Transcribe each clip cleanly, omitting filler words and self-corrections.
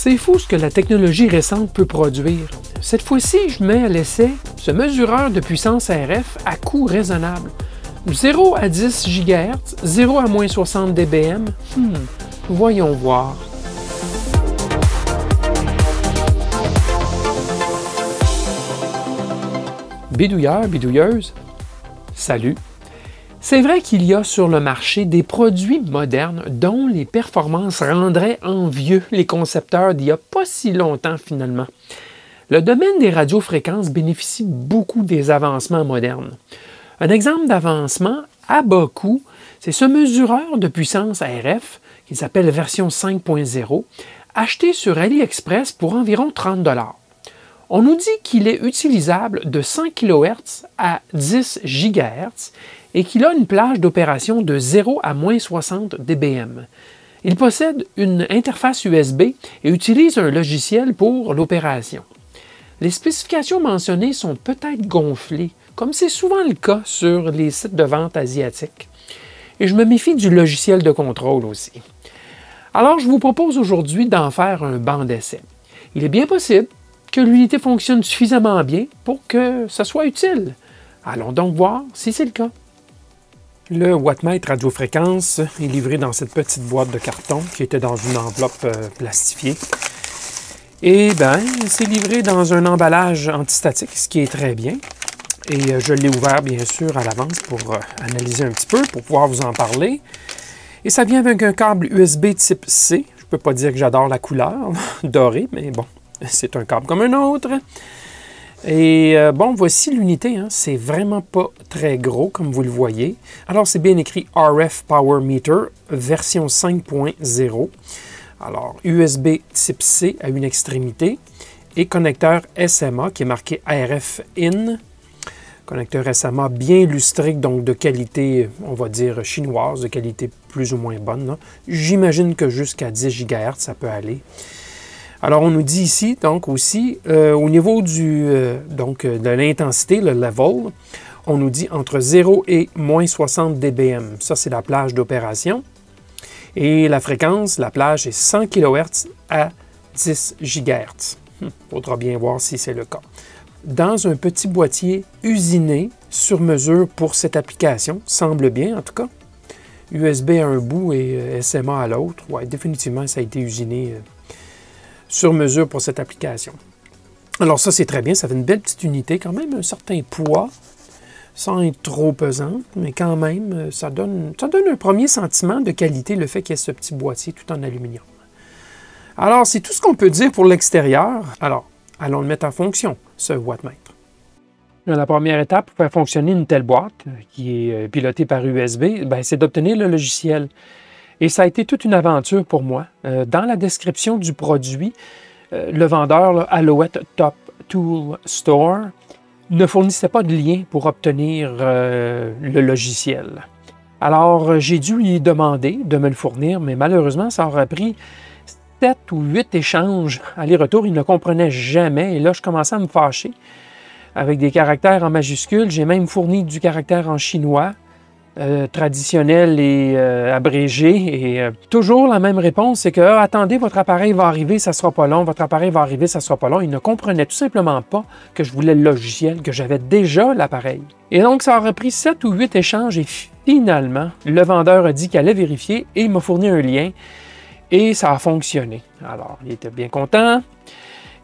C'est fou ce que la technologie récente peut produire. Cette fois-ci, je mets à l'essai ce mesureur de puissance RF à coût raisonnable. 0 à 10 GHz, 0 à moins 60 dBm. Voyons voir. Bidouilleur, bidouilleuse, salut! C'est vrai qu'il y a sur le marché des produits modernes dont les performances rendraient envieux les concepteurs d'il n'y a pas si longtemps finalement. Le domaine des radiofréquences bénéficie beaucoup des avancements modernes. Un exemple d'avancement à bas coût, c'est ce mesureur de puissance RF qui s'appelle version 5.0, acheté sur AliExpress pour environ 30 $. On nous dit qu'il est utilisable de 100 kHz à 10 GHz et qu'il a une plage d'opération de 0 à moins 60 dBm. Il possède une interface USB et utilise un logiciel pour l'opération. Les spécifications mentionnées sont peut-être gonflées, comme c'est souvent le cas sur les sites de vente asiatiques. Et je me méfie du logiciel de contrôle aussi. Alors, je vous propose aujourd'hui d'en faire un banc d'essai. Il est bien possible que l'unité fonctionne suffisamment bien pour que ça soit utile. Allons donc voir si c'est le cas. Le wattmètre radiofréquence est livré dans cette petite boîte de carton qui était dans une enveloppe plastifiée. Et bien, c'est livré dans un emballage antistatique, ce qui est très bien. Et je l'ai ouvert, bien sûr, à l'avance pour analyser un petit peu, pour pouvoir vous en parler. Et ça vient avec un câble USB type C. Je ne peux pas dire que j'adore la couleur dorée, mais bon, c'est un câble comme un autre. Et bon, voici l'unité. C'est vraiment pas très gros, comme vous le voyez. Alors, c'est bien écrit RF Power Meter, version 5.0. Alors, USB type C à une extrémité et connecteur SMA qui est marqué RF In. Connecteur SMA bien illustré, donc de qualité, on va dire, chinoise, de qualité plus ou moins bonne. J'imagine que jusqu'à 10 GHz, ça peut aller. Alors, on nous dit ici, donc aussi, au niveau de l'intensité, le level, on nous dit entre 0 et moins 60 dBm. Ça, c'est la plage d'opération. Et la fréquence, la plage est 100 kHz à 10 GHz. Faudra bien voir si c'est le cas. Dans un petit boîtier usiné sur mesure pour cette application, semble bien en tout cas. USB à un bout et SMA à l'autre. Oui, définitivement, ça a été usiné sur mesure pour cette application. Alors ça, c'est très bien. Ça fait une belle petite unité, quand même un certain poids, sans être trop pesante, mais quand même, ça donne un premier sentiment de qualité, le fait qu'il y ait ce petit boîtier tout en aluminium. Alors, c'est tout ce qu'on peut dire pour l'extérieur. Alors, allons le mettre en fonction, ce wattmètre. La première étape pour faire fonctionner une telle boîte, qui est pilotée par USB, c'est d'obtenir le logiciel. Et ça a été toute une aventure pour moi. Dans la description du produit, le vendeur, Alouette Top Tool Store, ne fournissait pas de lien pour obtenir le logiciel. Alors, j'ai dû lui demander de me le fournir, mais malheureusement, ça aurait pris 7 ou 8 échanges aller-retour. Il ne comprenait jamais. Et là, je commençais à me fâcher avec des caractères en majuscules. J'ai même fourni du caractère en chinois, traditionnel et abrégé. Et toujours la même réponse, c'est que attendez, votre appareil va arriver, ça ne sera pas long. Votre appareil va arriver, ça ne sera pas long. Il ne comprenait tout simplement pas que je voulais le logiciel, que j'avais déjà l'appareil. Et donc, ça aurait pris 7 ou 8 échanges et finalement, le vendeur a dit qu'il allait vérifier et il m'a fourni un lien. Et ça a fonctionné. Alors, il était bien content,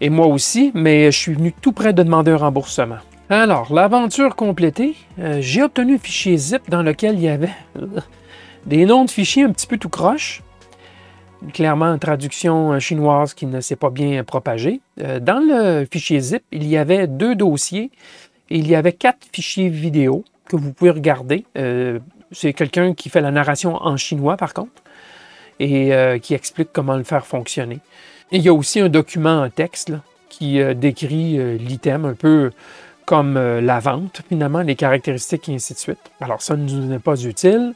et moi aussi, mais je suis venu tout près de demander un remboursement. Alors, l'aventure complétée, j'ai obtenu un fichier zip dans lequel il y avait des noms de fichiers un petit peu tout croche. Clairement, une traduction chinoise qui ne s'est pas bien propagée. Dans le fichier zip, il y avait 2 dossiers et il y avait 4 fichiers vidéo que vous pouvez regarder. C'est quelqu'un qui fait la narration en chinois, par contre, et qui explique comment le faire fonctionner. Et il y a aussi un document en texte là, qui décrit l'item un peu comme la vente, finalement, les caractéristiques et ainsi de suite. Alors, ça ne nous est pas utile.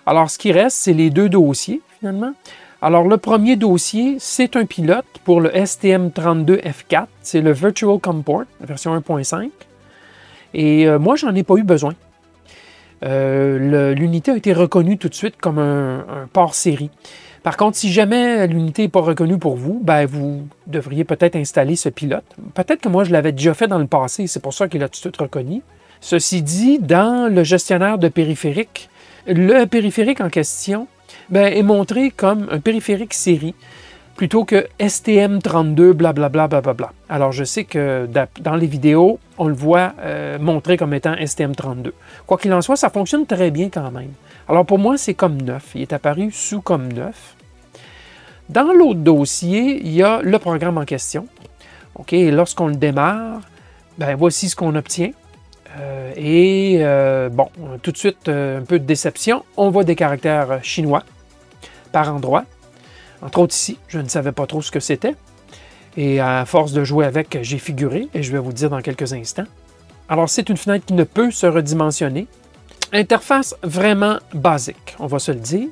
Alors, ce qui reste, c'est les 2 dossiers, finalement. Alors, le premier dossier, c'est un pilote pour le STM32F4. C'est le Virtual COM Port, la version 1.5. Et moi, j'en ai pas eu besoin. L'unité a été reconnue tout de suite comme un port série. Par contre, si jamais l'unité n'est pas reconnue pour vous, ben vous devriez peut-être installer ce pilote. Peut-être que moi, je l'avais déjà fait dans le passé, c'est pour ça qu'il a tout de suite reconnu. Ceci dit, dans le gestionnaire de périphériques, le périphérique en question est montré comme un périphérique série plutôt que STM32, blablabla, blablabla. Alors, je sais que dans les vidéos, on le voit montré comme étant STM32. Quoi qu'il en soit, ça fonctionne très bien quand même. Alors, pour moi, c'est comme neuf. Il est apparu sous comme neuf. Dans l'autre dossier, il y a le programme en question. OK, et lorsqu'on le démarre, voici ce qu'on obtient. Bon, tout de suite, un peu de déception. On voit des caractères chinois par endroits. Entre autres ici, je ne savais pas trop ce que c'était. Et à force de jouer avec, j'ai figuré, et je vais vous le dire dans quelques instants. Alors, c'est une fenêtre qui ne peut se redimensionner. Interface vraiment basique, on va se le dire.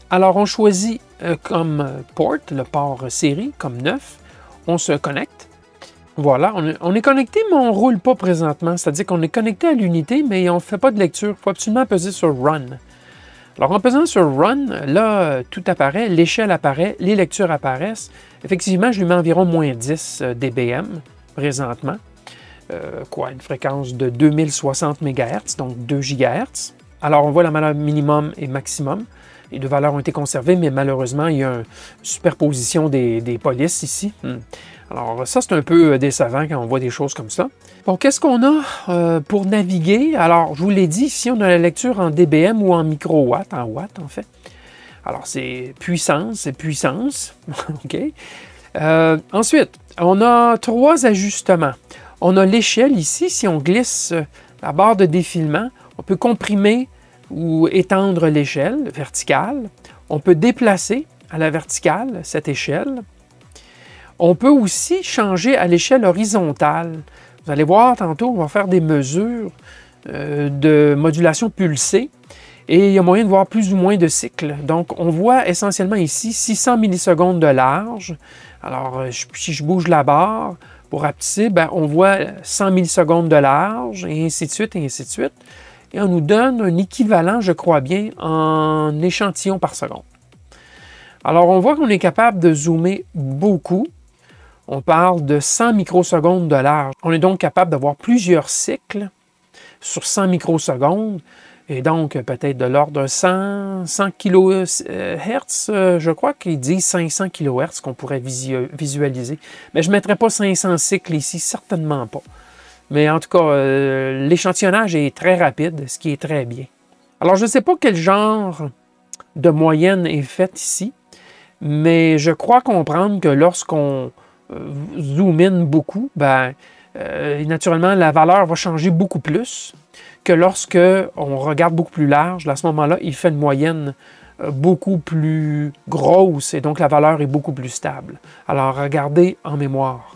Alors, on choisit comme port, le port série, comme neuf. On se connecte. Voilà, on est connecté, mais on ne roule pas présentement. C'est-à-dire qu'on est connecté à l'unité, mais on ne fait pas de lecture. Il faut absolument peser sur Run. Alors, en pesant sur Run, là, tout apparaît, l'échelle apparaît, les lectures apparaissent. Effectivement, je lui mets environ moins 10 dBm présentement. Une fréquence de 2060 MHz, donc 2 GHz. Alors, on voit la valeur minimum et maximum. Les deux valeurs ont été conservées, mais malheureusement, il y a une superposition des polices ici. Alors, ça, c'est un peu décevant quand on voit des choses comme ça. Bon, qu'est-ce qu'on a pour naviguer? Alors, je vous l'ai dit, ici, on a la lecture en dBm ou en microwatts, en watts, en fait. Alors, c'est puissance. OK. Ensuite, on a 3 ajustements. On a l'échelle ici. Si on glisse la barre de défilement, on peut comprimer ou étendre l'échelle verticale. On peut déplacer à la verticale cette échelle. On peut aussi changer à l'échelle horizontale. Vous allez voir tantôt, on va faire des mesures de modulation pulsée et il y a moyen de voir plus ou moins de cycles. Donc, on voit essentiellement ici 600 millisecondes de large. Alors, si je bouge la barre pour rapetisser, on voit 100 millisecondes de large et ainsi de suite, et ainsi de suite. Et on nous donne un équivalent, je crois bien, en échantillons par seconde. Alors, on voit qu'on est capable de zoomer beaucoup. On parle de 100 microsecondes de large. On est donc capable d'avoir plusieurs cycles sur 100 microsecondes, et donc peut-être de l'ordre de 100 kHz, je crois qu'ils disent 500 kHz qu'on pourrait visualiser. Mais je ne mettrai pas 500 cycles ici, certainement pas. Mais en tout cas, l'échantillonnage est très rapide, ce qui est très bien. Alors, je ne sais pas quel genre de moyenne est faite ici, mais je crois comprendre que lorsqu'on zoom in beaucoup, naturellement, la valeur va changer beaucoup plus que lorsque on regarde beaucoup plus large. À ce moment-là, il fait une moyenne beaucoup plus grosse et donc la valeur est beaucoup plus stable. Alors, regardez en mémoire.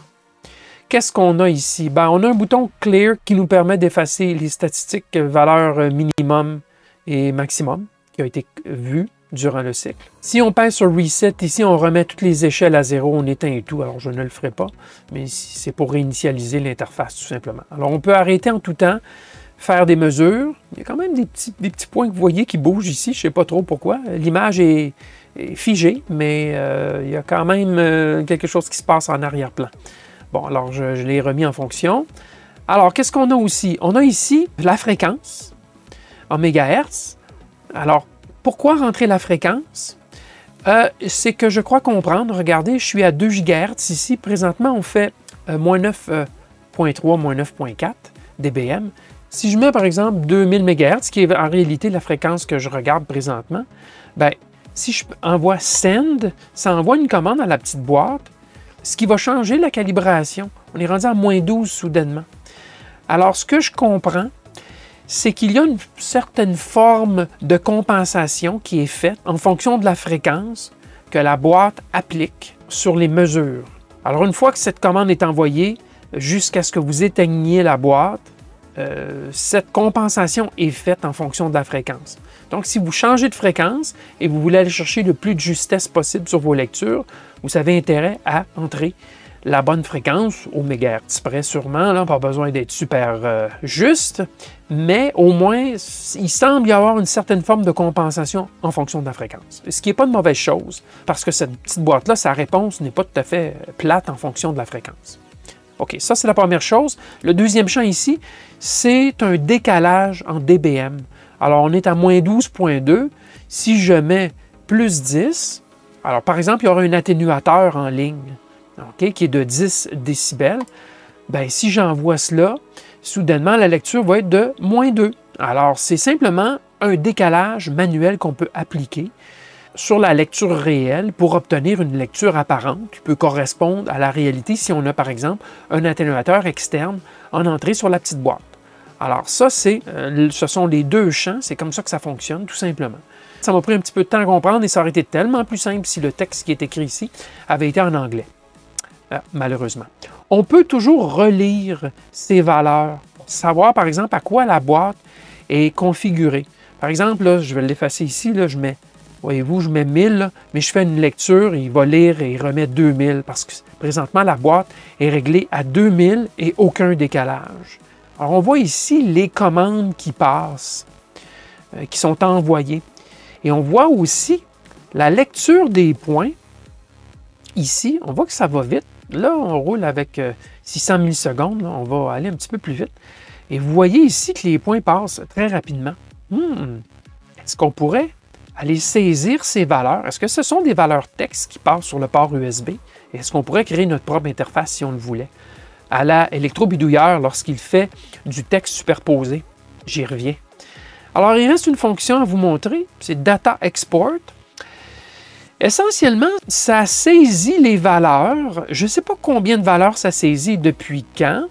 Qu'est-ce qu'on a ici? On a un bouton Clear qui nous permet d'effacer les statistiques valeurs minimum et maximum qui ont été vues durant le cycle. Si on pèse sur Reset, ici, on remet toutes les échelles à zéro, on éteint et tout. Alors, je ne le ferai pas, mais c'est pour réinitialiser l'interface, tout simplement. Alors, on peut arrêter en tout temps, faire des mesures. Il y a quand même des petits points que vous voyez qui bougent ici, je ne sais pas trop pourquoi. L'image est figée, mais il y a quand même quelque chose qui se passe en arrière-plan. Bon, alors, je l'ai remis en fonction. Alors, qu'est-ce qu'on a aussi? On a ici la fréquence en mégahertz. Alors, pourquoi rentrer la fréquence? C'est que je crois comprendre, regardez, je suis à 2 GHz ici. Présentement, on fait moins 9.3, moins 9.4 dBm. Si je mets, par exemple, 2000 MHz, qui est en réalité la fréquence que je regarde présentement, si je envoie Send, ça envoie une commande à la petite boîte, ce qui va changer la calibration. On est rendu à moins 12 soudainement. Alors, ce que je comprends, c'est qu'il y a une certaine forme de compensation qui est faite en fonction de la fréquence que la boîte applique sur les mesures. Alors, une fois que cette commande est envoyée, jusqu'à ce que vous éteigniez la boîte, cette compensation est faite en fonction de la fréquence. Donc, si vous changez de fréquence et vous voulez aller chercher le plus de justesse possible sur vos lectures, vous avez intérêt à entrer la bonne fréquence, au mégahertz près sûrement, là, pas besoin d'être super juste, mais au moins, il semble y avoir une certaine forme de compensation en fonction de la fréquence. Ce qui n'est pas de mauvaise chose, parce que cette petite boîte-là, sa réponse n'est pas tout à fait plate en fonction de la fréquence. OK, ça c'est la première chose. Le deuxième champ ici, c'est un décalage en dBm. Alors, on est à moins 12,2. Si je mets plus 10, alors par exemple, il y aura un atténuateur en ligne, okay, qui est de 10 décibels. Bien, si j'envoie cela, soudainement, la lecture va être de moins 2. Alors, c'est simplement un décalage manuel qu'on peut appliquer sur la lecture réelle pour obtenir une lecture apparente qui peut correspondre à la réalité si on a, par exemple, un atténuateur externe en entrée sur la petite boîte. Alors ça, ce sont les deux champs, c'est comme ça que ça fonctionne, tout simplement. Ça m'a pris un petit peu de temps à comprendre et ça aurait été tellement plus simple si le texte qui est écrit ici avait été en anglais, malheureusement. On peut toujours relire ces valeurs pour savoir, par exemple, à quoi la boîte est configurée. Par exemple, là, je vais l'effacer ici, là, voyez-vous, je mets 1000, là, mais je fais une lecture, il va lire et il remet 2000 parce que présentement, la boîte est réglée à 2000 et aucun décalage. Alors, on voit ici les commandes qui passent, qui sont envoyées. Et on voit aussi la lecture des points. Ici, on voit que ça va vite. Là, on roule avec 600 millisecondes. Là, on va aller un petit peu plus vite. Et vous voyez ici que les points passent très rapidement. Est-ce qu'on pourrait aller saisir ces valeurs? Est-ce que ce sont des valeurs texte qui passent sur le port USB? Est-ce qu'on pourrait créer notre propre interface si on le voulait? À la électrobidouilleur lorsqu'il fait du texte superposé. J'y reviens. Alors, il reste une fonction à vous montrer, c'est Data Export. Essentiellement, ça saisit les valeurs. Je ne sais pas combien de valeurs ça saisit depuis quand.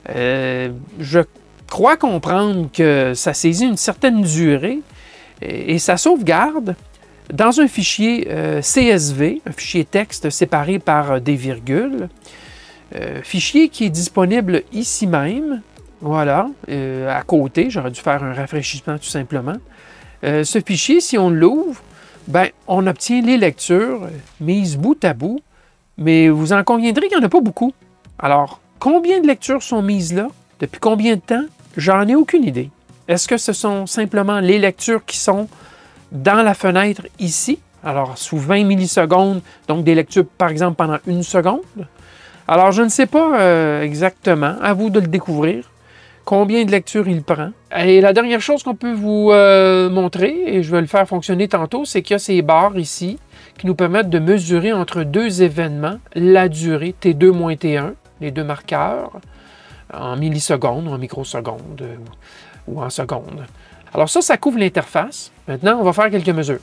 Je crois comprendre que ça saisit une certaine durée et ça sauvegarde dans un fichier CSV, un fichier texte séparé par des virgules. Fichier qui est disponible ici même, voilà, à côté. J'aurais dû faire un rafraîchissement tout simplement. Ce fichier, si on l'ouvre, ben, on obtient les lectures mises bout à bout, mais vous en conviendrez qu'il n'y en a pas beaucoup. Alors, combien de lectures sont mises là? Depuis combien de temps? J'en ai aucune idée. Est-ce que ce sont simplement les lectures qui sont dans la fenêtre ici? Alors, sous 20 millisecondes, donc des lectures, par exemple, pendant 1 seconde? Alors, je ne sais pas exactement, à vous de le découvrir, combien de lectures il prend. Et la dernière chose qu'on peut vous montrer, et je vais le faire fonctionner tantôt, c'est qu'il y a ces barres ici qui nous permettent de mesurer entre deux événements la durée T2 - T1, les deux marqueurs, en millisecondes, en microsecondes ou en secondes. Alors ça couvre l'interface. Maintenant, on va faire quelques mesures.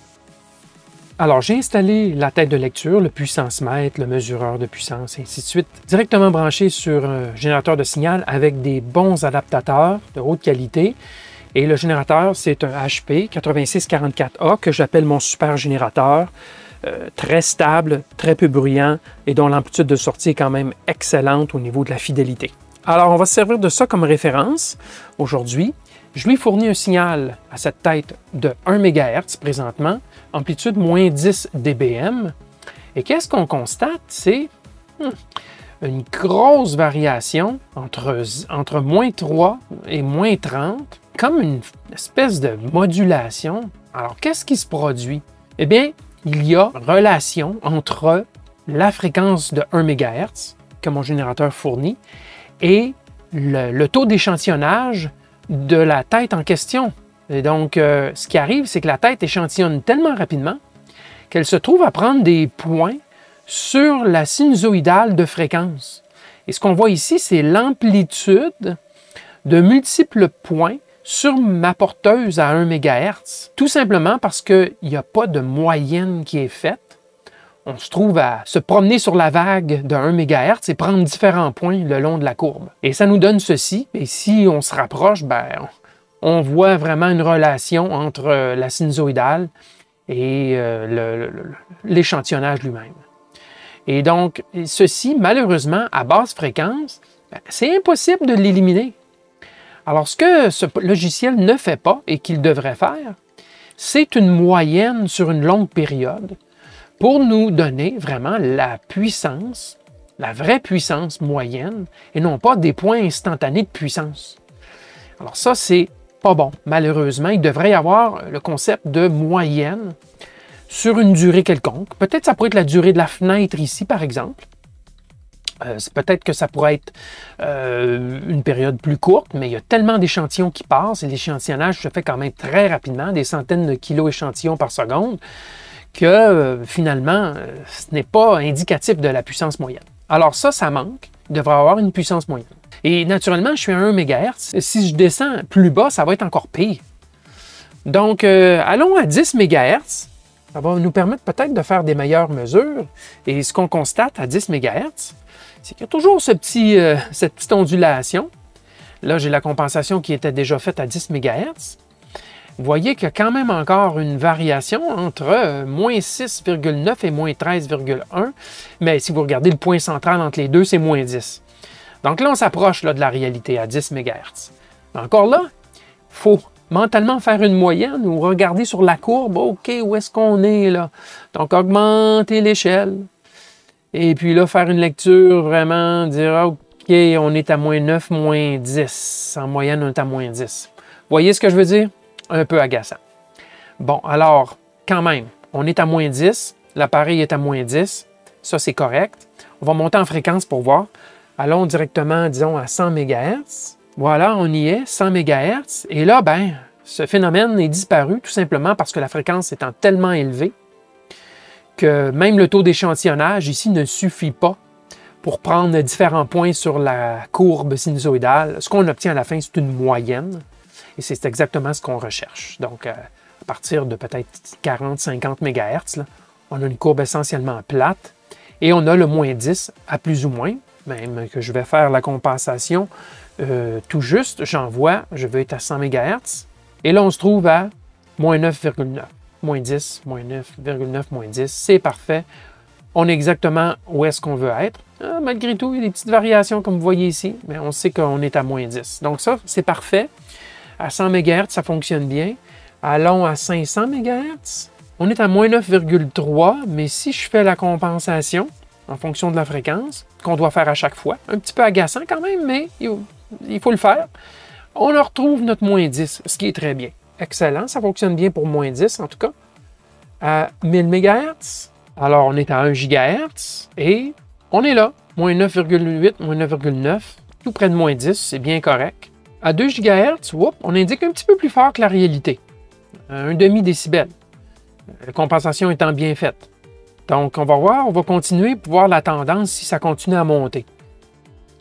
Alors, j'ai installé la tête de lecture, le puissance-mètre, le mesureur de puissance, et ainsi de suite, directement branché sur un générateur de signal avec des bons adaptateurs de haute qualité. Et le générateur, c'est un HP 8644A que j'appelle mon super générateur, très stable, très peu bruyant et dont l'amplitude de sortie est quand même excellente au niveau de la fidélité. Alors, on va se servir de ça comme référence aujourd'hui. Je lui fournis un signal à cette tête de 1 MHz présentement, amplitude moins 10 dBm. Et qu'est-ce qu'on constate? C'est une grosse variation entre moins 3 et moins 30, comme une espèce de modulation. Alors, qu'est-ce qui se produit? Eh bien, il y a relation entre la fréquence de 1 MHz que mon générateur fournit et le taux d'échantillonnage de la tête en question. Et donc, ce qui arrive, c'est que la tête échantillonne tellement rapidement qu'elle se trouve à prendre des points sur la sinusoïdale de fréquence. Et ce qu'on voit ici, c'est l'amplitude de multiples points sur ma porteuse à 1 MHz. Tout simplement parce qu'il n'y a pas de moyenne qui est faite. On se trouve à se promener sur la vague de 1 MHz et prendre différents points le long de la courbe. Et ça nous donne ceci. Et si on se rapproche, ben, on voit vraiment une relation entre la sinusoïdale et l'échantillonnage lui-même. Et donc, ceci, malheureusement, à basse fréquence, c'est impossible de l'éliminer. Alors, ce que ce logiciel ne fait pas et qu'il devrait faire, c'est une moyenne sur une longue période pour nous donner vraiment la puissance la vraie puissance moyenne et non pas des points instantanés de puissance. Alors ça, c'est pas bon. Malheureusement, il devrait y avoir le concept de moyenne sur une durée quelconque. Peut-être que ça pourrait être la durée de la fenêtre ici, par exemple. Peut-être que ça pourrait être une période plus courte, mais il y a tellement d'échantillons qui passent et l'échantillonnage se fait quand même très rapidement, des centaines de kilos d'échantillons par seconde, que finalement, ce n'est pas indicatif de la puissance moyenne. Alors ça manque. Il devrait avoir une puissance moyenne. Et naturellement, je suis à 1 MHz. Si je descends plus bas, ça va être encore pire. Donc, allons à 10 MHz. Ça va nous permettre peut-être de faire des meilleures mesures. Et ce qu'on constate à 10 MHz, c'est qu'il y a toujours cette petite ondulation. Là, j'ai la compensation qui était déjà faite à 10 MHz. Vous voyez qu'il y a quand même encore une variation entre moins 6,9 et moins 13,1. Mais si vous regardez le point central entre les deux, c'est moins 10. Donc là, on s'approche de la réalité à 10 MHz. Encore là, il faut mentalement faire une moyenne ou regarder sur la courbe, OK, où est-ce qu'on est là? Donc, augmenter l'échelle. Et puis là, faire une lecture, vraiment dire, OK, on est à moins 9, moins 10. En moyenne, on est à moins 10. Vous voyez ce que je veux dire? Un peu agaçant. Bon, alors, quand même, on est à moins 10. L'appareil est à moins 10. Ça, c'est correct. On va monter en fréquence pour voir. Allons directement, disons, à 100 MHz. Voilà, on y est, 100 MHz. Et là, ben, ce phénomène est disparu tout simplement parce que la fréquence étant tellement élevée que même le taux d'échantillonnage ici ne suffit pas pour prendre différents points sur la courbe sinusoïdale. Ce qu'on obtient à la fin, c'est une moyenne. Et c'est exactement ce qu'on recherche. Donc, à partir de peut-être 40-50 MHz, là, on a une courbe essentiellement plate et on a le moins 10 à plus ou moins, même que je vais faire la compensation tout juste. J'envoie, je vais être à 100 MHz. Et là, on se trouve à moins 9,9. Moins 10, moins 9,9, moins 10. C'est parfait. On est exactement où est-ce qu'on veut être. Malgré tout, il y a des petites variations comme vous voyez ici, mais on sait qu'on est à moins 10. Donc ça, c'est parfait. À 100 MHz, ça fonctionne bien. Allons à 500 MHz. On est à moins 9,3, mais si je fais la compensation en fonction de la fréquence, qu'on doit faire à chaque fois, un petit peu agaçant quand même, mais il faut le faire, on retrouve notre moins 10, ce qui est très bien. Excellent, ça fonctionne bien pour moins 10 en tout cas. À 1000 MHz, alors on est à 1 GHz et on est là, moins 9,8, moins 9,9, tout près de moins 10, c'est bien correct. À 2 GHz, on indique un petit peu plus fort que la réalité, un demi-décibel, la compensation étant bien faite. Donc, on va voir, on va continuer pour voir la tendance si ça continue à monter.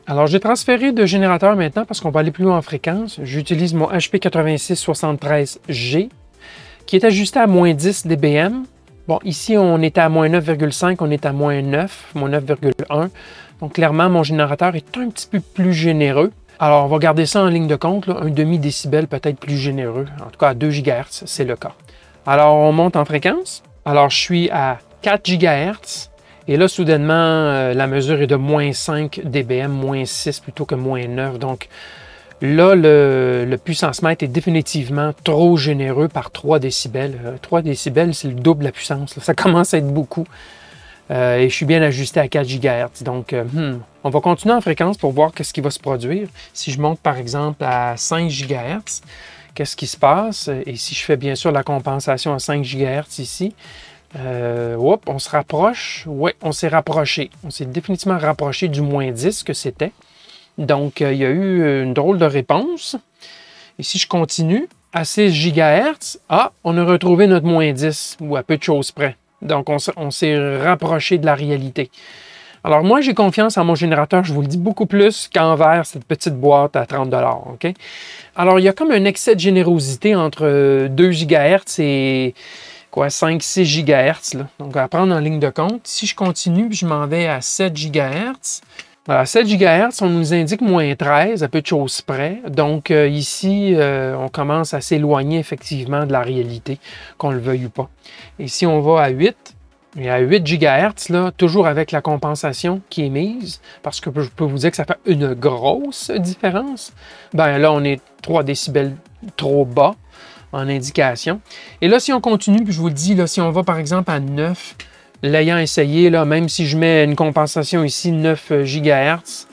Alors, j'ai transféré de générateur maintenant parce qu'on va aller plus loin en fréquence. J'utilise mon HP8673G qui est ajusté à moins 10 dBm. Bon, ici, on est à moins 9,5, on est à moins 9, moins 9,1. Donc, clairement, mon générateur est un petit peu plus généreux. Alors, on va garder ça en ligne de compte, là, un demi-décibel peut-être plus généreux. En tout cas, à 2 GHz, c'est le cas. Alors, on monte en fréquence. Alors, je suis à 4 GHz. Et là, soudainement, la mesure est de moins 5 dBm, moins 6 plutôt que moins 9. Donc, là, le puissance mètre est définitivement trop généreux par 3 décibels. 3 décibels, c'est le double de la puissance. Là. Ça commence à être beaucoup. Et je suis bien ajusté à 4 GHz. Donc, on va continuer en fréquence pour voir qu'est-ce qui va se produire. Si je monte, par exemple, à 5 GHz, qu'est-ce qui se passe? Et si je fais bien sûr la compensation à 5 GHz ici, on se rapproche. Oui, on s'est rapproché. On s'est définitivement rapproché du moins 10 que c'était. Donc, il y a eu une drôle de réponse. Et si je continue, à 6 GHz, on a retrouvé notre moins 10, ou à peu de choses près. Donc, on s'est rapproché de la réalité. Alors, moi, j'ai confiance en mon générateur, je vous le dis, beaucoup plus qu'envers cette petite boîte à 30 $. OK? Alors, il y a comme un excès de générosité entre 2 GHz et 5-6 GHz. Là. Donc, à prendre en ligne de compte. Si je continue, je m'en vais à 7 GHz. À 7 GHz, on nous indique moins 13, à peu de choses près. Donc, ici, on commence à s'éloigner effectivement de la réalité, qu'on le veuille ou pas. Et si on va à 8, et à 8 GHz, là, toujours avec la compensation qui est mise, parce que je peux vous dire que ça fait une grosse différence, ben là, on est 3 décibels trop bas en indication. Et là, si on continue, puis je vous le dis, là, si on va par exemple à 9, L'ayant essayé, là, même si je mets une compensation ici 9 GHz,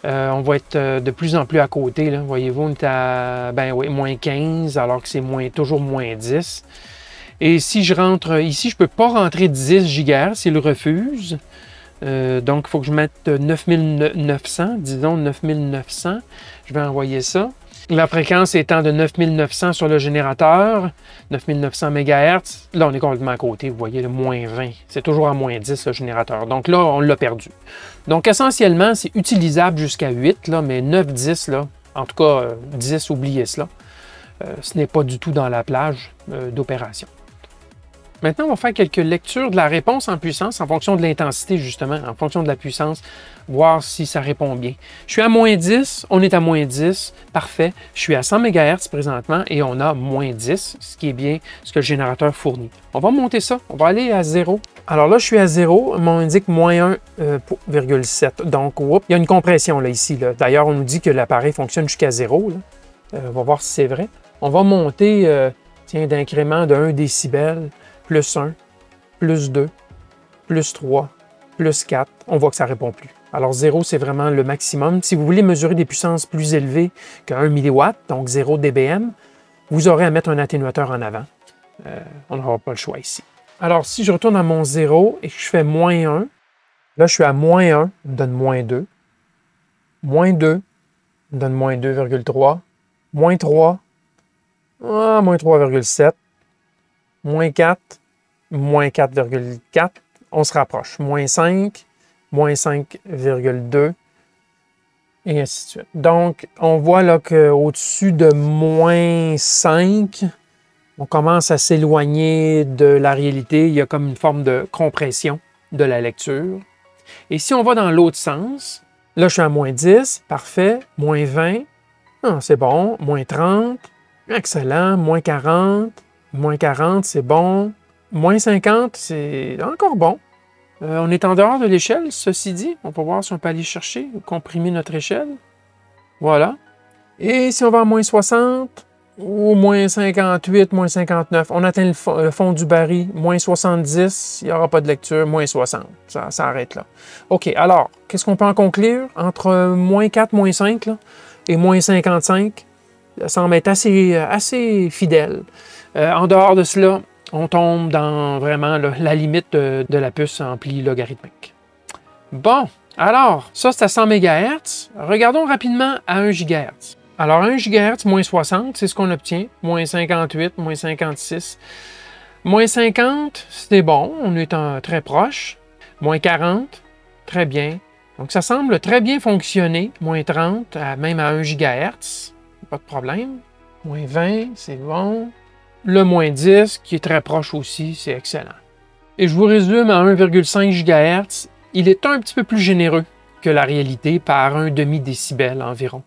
on va être de plus en plus à côté. Voyez-vous, on est à moins 15, alors que c'est toujours moins 10. Et si je rentre ici, je ne peux pas rentrer 10 GHz, il refuse. Donc, il faut que je mette 9900, disons 9900. Je vais envoyer ça. La fréquence étant de 9900 sur le générateur, 9900 MHz, là, on est complètement à côté. Vous voyez, le moins 20. C'est toujours à moins 10, le générateur. Donc là, on l'a perdu. Donc, essentiellement, c'est utilisable jusqu'à 8, là, mais 9, 10, là, en tout cas, 10, oubliez cela. Ce n'est pas du tout dans la plage d'opération. Maintenant, on va faire quelques lectures de la réponse en puissance en fonction de l'intensité, justement, en fonction de la puissance, voir si ça répond bien. Je suis à moins 10, on est à moins 10, parfait. Je suis à 100 MHz présentement et on a moins 10, ce qui est bien ce que le générateur fournit. On va monter ça, on va aller à 0. Alors là, je suis à 0, on indique moins 1,7. Donc, il y a une compression là, ici. D'ailleurs, on nous dit que l'appareil fonctionne jusqu'à 0. On va voir si c'est vrai. On va monter d'incrément de 1 décibel. Plus 1, plus 2, plus 3, plus 4, on voit que ça ne répond plus. Alors 0, c'est vraiment le maximum. Si vous voulez mesurer des puissances plus élevées que 1 mW, donc 0 dBm, vous aurez à mettre un atténuateur en avant. On n'aura pas le choix ici. Alors si je retourne à mon 0 et que je fais moins 1, là je suis à moins 1, il me donne moins 2. Moins 2, il me donne moins 2,3. Moins 3, moins 3,7. Moins 4, moins 4,4, on se rapproche. Moins 5, moins 5,2, et ainsi de suite. Donc, on voit là qu'au-dessus de moins 5, on commence à s'éloigner de la réalité. Il y a comme une forme de compression de la lecture. Et si on va dans l'autre sens, là, je suis à moins 10, parfait. Moins 20, c'est bon. Moins 30, excellent. Moins 40, moins 40, c'est bon. Moins 50, c'est encore bon. On est en dehors de l'échelle, ceci dit. On va voir si on peut aller chercher ou comprimer notre échelle. Voilà. Et si on va à moins 60 ou moins 58, moins 59, on atteint le fond du baril. Moins 70, il n'y aura pas de lecture. Moins 60, ça arrête là. OK, alors, qu'est-ce qu'on peut en conclure? Entre moins 4, moins 5 là, et moins 55, ça semble être assez fidèle. En dehors de cela, on tombe dans vraiment la limite de la puce ampli logarithmique. Bon, alors, ça c'est à 100 MHz. Regardons rapidement à 1 GHz. Alors, 1 GHz, moins 60, c'est ce qu'on obtient. Moins 58, moins 56. Moins 50, c'est bon, on est très proche. Moins 40, très bien. Donc, ça semble très bien fonctionner. Moins 30, même à 1 GHz, pas de problème. Moins 20, c'est bon. Le moins 10, qui est très proche aussi, c'est excellent. Et je vous résume à 1,5 GHz, il est un petit peu plus généreux que la réalité par un demi-décibel environ.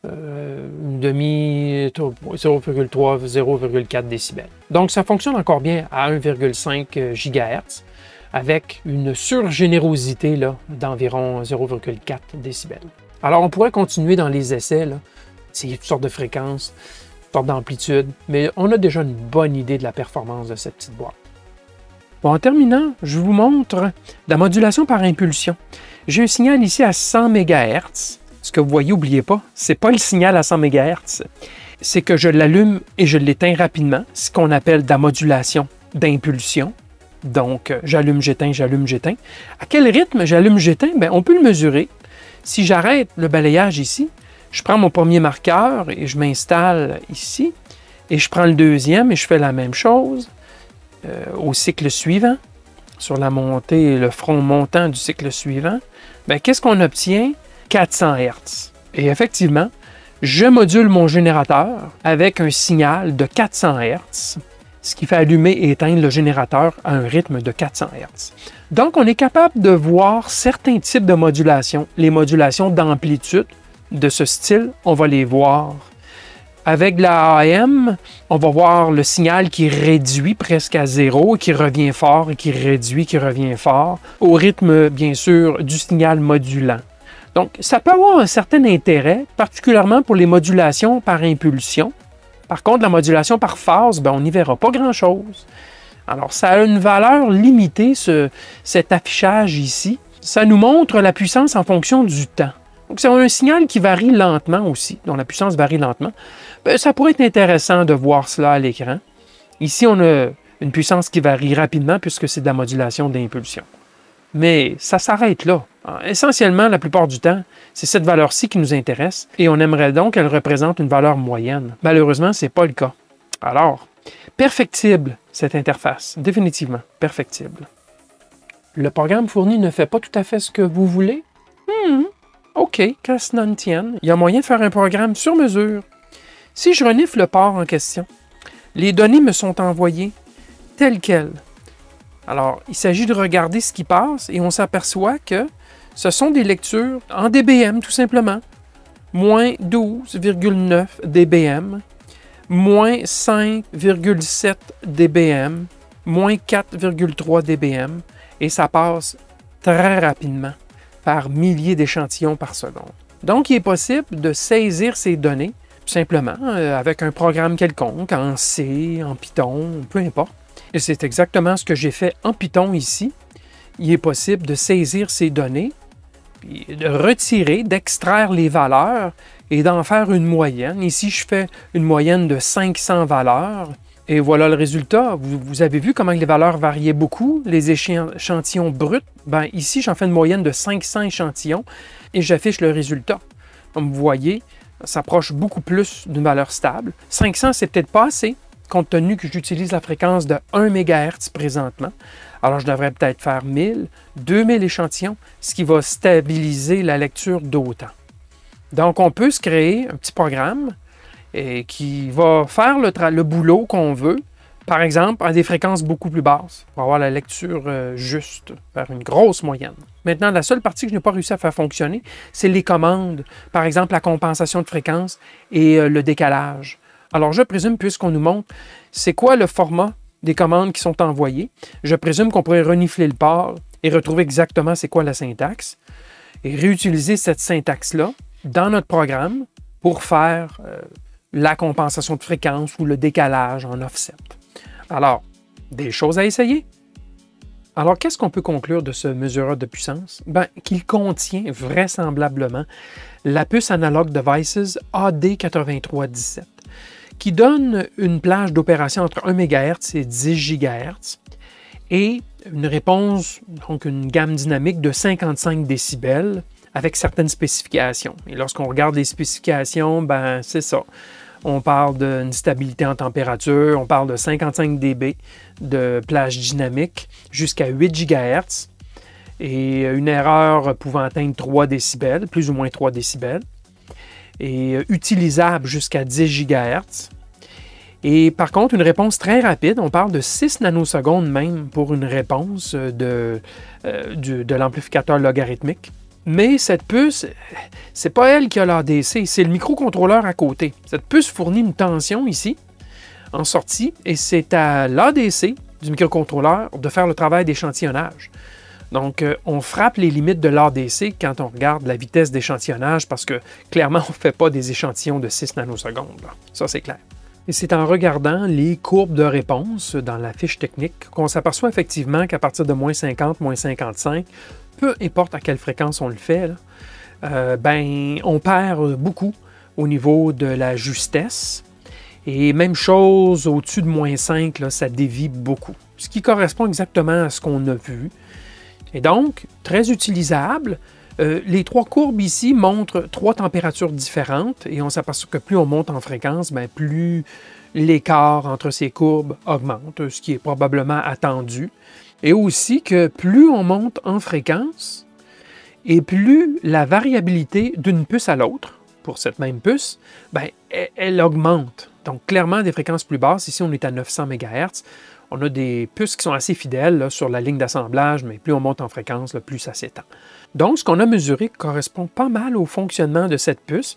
0,3, 0,4 décibels. Donc, ça fonctionne encore bien à 1,5 GHz avec une surgénérosité d'environ 0,4 décibels. Alors, on pourrait continuer dans les essais. C'est toutes sortes de fréquences, toutes sortes d'amplitudes, mais on a déjà une bonne idée de la performance de cette petite boîte. Bon, en terminant, je vous montre la modulation par impulsion. J'ai un signal ici à 100 MHz. Ce que vous voyez, n'oubliez pas, ce n'est pas le signal à 100 MHz. C'est que je l'allume et je l'éteins rapidement, ce qu'on appelle de la modulation d'impulsion. Donc, j'allume, j'éteins, j'allume, j'éteins. À quel rythme j'allume, j'éteins? Bien, on peut le mesurer. Si j'arrête le balayage ici, je prends mon premier marqueur et je m'installe ici. Et je prends le deuxième et je fais la même chose au cycle suivant, sur la montée, le front montant du cycle suivant. Bien, qu'est-ce qu'on obtient? 400 Hz. Et effectivement, je module mon générateur avec un signal de 400 Hz, ce qui fait allumer et éteindre le générateur à un rythme de 400 Hz. Donc, on est capable de voir certains types de modulations. Les modulations d'amplitude de ce style, on va les voir. Avec la AM, on va voir le signal qui réduit presque à zéro, qui revient fort et qui réduit, qui revient fort, au rythme, bien sûr, du signal modulant. Donc, ça peut avoir un certain intérêt, particulièrement pour les modulations par impulsion. Par contre, la modulation par phase, bien, on n'y verra pas grand-chose. Alors, ça a une valeur limitée, cet affichage ici. Ça nous montre la puissance en fonction du temps. Donc, c'est un signal qui varie lentement aussi, dont la puissance varie lentement. Bien, ça pourrait être intéressant de voir cela à l'écran. Ici, on a une puissance qui varie rapidement puisque c'est de la modulation d'impulsion. Mais ça s'arrête là. Essentiellement, la plupart du temps, c'est cette valeur-ci qui nous intéresse et on aimerait donc qu'elle représente une valeur moyenne. Malheureusement, ce n'est pas le cas. Alors, perfectible, cette interface. Définitivement, perfectible. Le programme fourni ne fait pas tout à fait ce que vous voulez? OK, qu'à cela ne tienne. Il y a moyen de faire un programme sur mesure. Si je renifle le port en question, les données me sont envoyées telles quelles. Alors, il s'agit de regarder ce qui passe et on s'aperçoit que ce sont des lectures en dBm tout simplement. Moins 12,9 dBm, moins 5,7 dBm, moins 4,3 dBm et ça passe très rapidement par milliers d'échantillons par seconde. Donc, il est possible de saisir ces données tout simplement avec un programme quelconque, en C, en Python, peu importe. Et c'est exactement ce que j'ai fait en Python ici. Il est possible de saisir ces données, puis de retirer, d'extraire les valeurs et d'en faire une moyenne. Ici, je fais une moyenne de 500 valeurs. Et voilà le résultat. Vous avez vu comment les valeurs variaient beaucoup, les échantillons bruts. Ben, ici, j'en fais une moyenne de 500 échantillons et j'affiche le résultat. Comme vous voyez, ça s'approche beaucoup plus d'une valeur stable. 500, c'est peut-être pas assez, compte tenu que j'utilise la fréquence de 1 MHz présentement. Alors, je devrais peut-être faire 1000, 2000 échantillons, ce qui va stabiliser la lecture d'autant. Donc, on peut se créer un petit programme qui va faire le boulot qu'on veut, par exemple, à des fréquences beaucoup plus basses, pour avoir la lecture juste, faire une grosse moyenne. Maintenant, la seule partie que je n'ai pas réussi à faire fonctionner, c'est les commandes, par exemple la compensation de fréquence et le décalage. Alors, je présume, puisqu'on nous montre c'est quoi le format des commandes qui sont envoyées, je présume qu'on pourrait renifler le port et retrouver exactement c'est quoi la syntaxe et réutiliser cette syntaxe-là dans notre programme pour faire la compensation de fréquence ou le décalage en offset. Alors, des choses à essayer. Alors, qu'est-ce qu'on peut conclure de ce mesureur de puissance? Bien, qu'il contient vraisemblablement la puce Analog Devices AD8317, qui donne une plage d'opération entre 1 MHz et 10 GHz et une réponse, donc une gamme dynamique de 55 décibels avec certaines spécifications. Et lorsqu'on regarde les spécifications, ben c'est ça. On parle d'une stabilité en température, on parle de 55 dB de plage dynamique jusqu'à 8 GHz et une erreur pouvant atteindre 3 décibels, plus ou moins 3 décibels, et utilisable jusqu'à 10 GHz. Et par contre, une réponse très rapide, on parle de 6 nanosecondes même pour une réponse de l'amplificateur logarithmique. Mais cette puce, c'est pas elle qui a l'ADC, c'est le microcontrôleur à côté. Cette puce fournit une tension ici, en sortie, et c'est à l'ADC du microcontrôleur de faire le travail d'échantillonnage. Donc, on frappe les limites de l'ADC quand on regarde la vitesse d'échantillonnage parce que, clairement, on ne fait pas des échantillons de 6 nanosecondes. Là. Ça, c'est clair. Et c'est en regardant les courbes de réponse dans la fiche technique qu'on s'aperçoit effectivement qu'à partir de moins 50, moins 55, peu importe à quelle fréquence on le fait, là, on perd beaucoup au niveau de la justesse. Et même chose, au-dessus de moins 5, là, ça dévie beaucoup. Ce qui correspond exactement à ce qu'on a vu. Et donc, très utilisable. Les trois courbes ici montrent 3 températures différentes et on s'aperçoit que plus on monte en fréquence, plus l'écart entre ces courbes augmente, ce qui est probablement attendu. Et aussi que plus on monte en fréquence et plus la variabilité d'une puce à l'autre, pour cette même puce, elle augmente. Donc clairement, des fréquences plus basses, ici on est à 900 MHz, on a des puces qui sont assez fidèles là, sur la ligne d'assemblage, mais plus on monte en fréquence, là, plus ça s'étend. Donc, ce qu'on a mesuré correspond pas mal au fonctionnement de cette puce,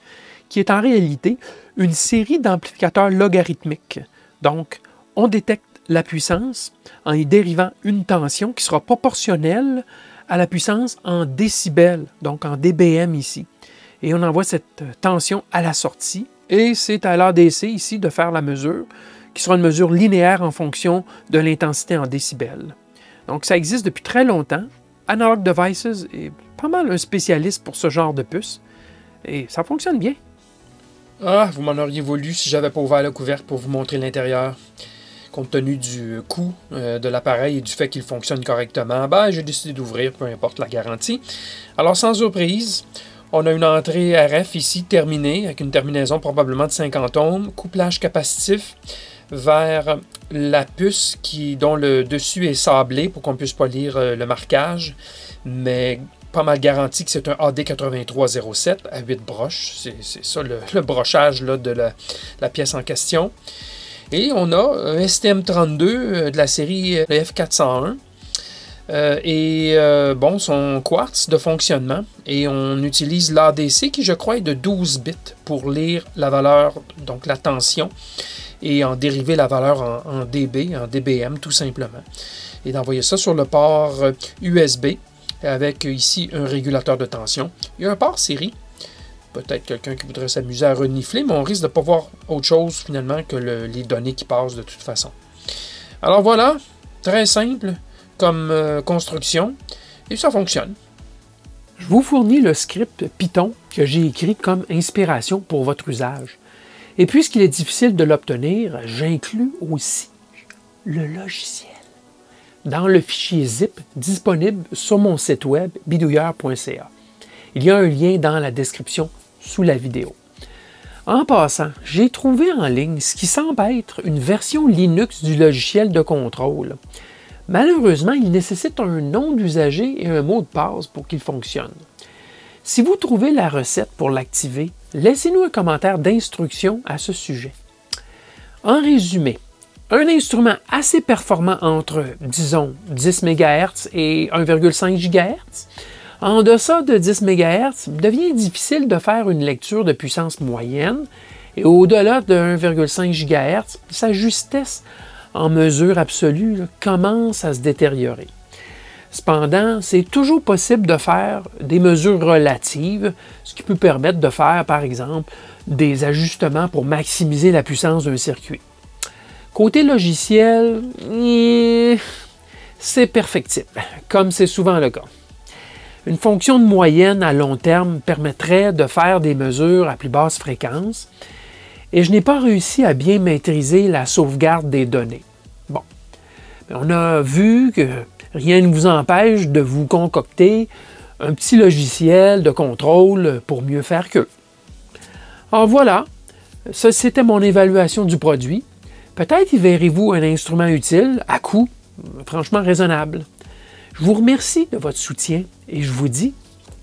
qui est en réalité une série d'amplificateurs logarithmiques. Donc, on détecte la puissance en y dérivant une tension qui sera proportionnelle à la puissance en décibels, donc en dBm ici. Et on envoie cette tension à la sortie, et c'est à l'ADC ici de faire la mesure qui sera une mesure linéaire en fonction de l'intensité en décibels. Donc, ça existe depuis très longtemps. Analog Devices est pas mal un spécialiste pour ce genre de puce. Et ça fonctionne bien. Ah, vous m'en auriez voulu si j'avais pas ouvert le couvercle pour vous montrer l'intérieur. Compte tenu du coût de l'appareil et du fait qu'il fonctionne correctement, j'ai décidé d'ouvrir, peu importe la garantie. Alors, sans surprise, on a une entrée RF ici terminée, avec une terminaison probablement de 50 ohms, couplage capacitif vers la puce dont le dessus est sablé pour qu'on ne puisse pas lire le marquage, mais pas mal garanti que c'est un AD8307 à 8 broches. C'est ça le brochage là, de la pièce en question. Et on a un STM32 de la série F401. Son quartz de fonctionnement. Et on utilise l'ADC qui, je crois, est de 12 bits pour lire la valeur, donc la tension, et en dériver la valeur en dB, en dBm tout simplement. Et d'envoyer ça sur le port USB avec ici un régulateur de tension. Il y a un port série. Peut-être quelqu'un qui voudrait s'amuser à renifler, mais on risque de ne pas voir autre chose finalement que les données qui passent de toute façon. Alors voilà, très simple comme construction, et ça fonctionne. Je vous fournis le script Python que j'ai écrit comme inspiration pour votre usage. Et puisqu'il est difficile de l'obtenir, j'inclus aussi le logiciel dans le fichier zip disponible sur mon site web bidouilleur.ca. Il y a un lien dans la description sous la vidéo. En passant, j'ai trouvé en ligne ce qui semble être une version Linux du logiciel de contrôle. Malheureusement, il nécessite un nom d'usager et un mot de passe pour qu'il fonctionne. Si vous trouvez la recette pour l'activer, laissez-nous un commentaire d'instruction à ce sujet. En résumé, un instrument assez performant entre, disons, 10 MHz et 1,5 GHz. En deçà de 10 MHz, il devient difficile de faire une lecture de puissance moyenne et au-delà de 1,5 GHz, sa justesse en mesure absolue commence à se détériorer. Cependant, c'est toujours possible de faire des mesures relatives, ce qui peut permettre de faire, par exemple, des ajustements pour maximiser la puissance d'un circuit. Côté logiciel, c'est perfectible, comme c'est souvent le cas. Une fonction de moyenne à long terme permettrait de faire des mesures à plus basse fréquence, et je n'ai pas réussi à bien maîtriser la sauvegarde des données. Bon, on a vu que rien ne vous empêche de vous concocter un petit logiciel de contrôle pour mieux faire qu'eux. Alors voilà, ça c'était mon évaluation du produit. Peut-être y verrez-vous un instrument utile à coût franchement raisonnable. Je vous remercie de votre soutien et je vous dis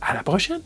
à la prochaine.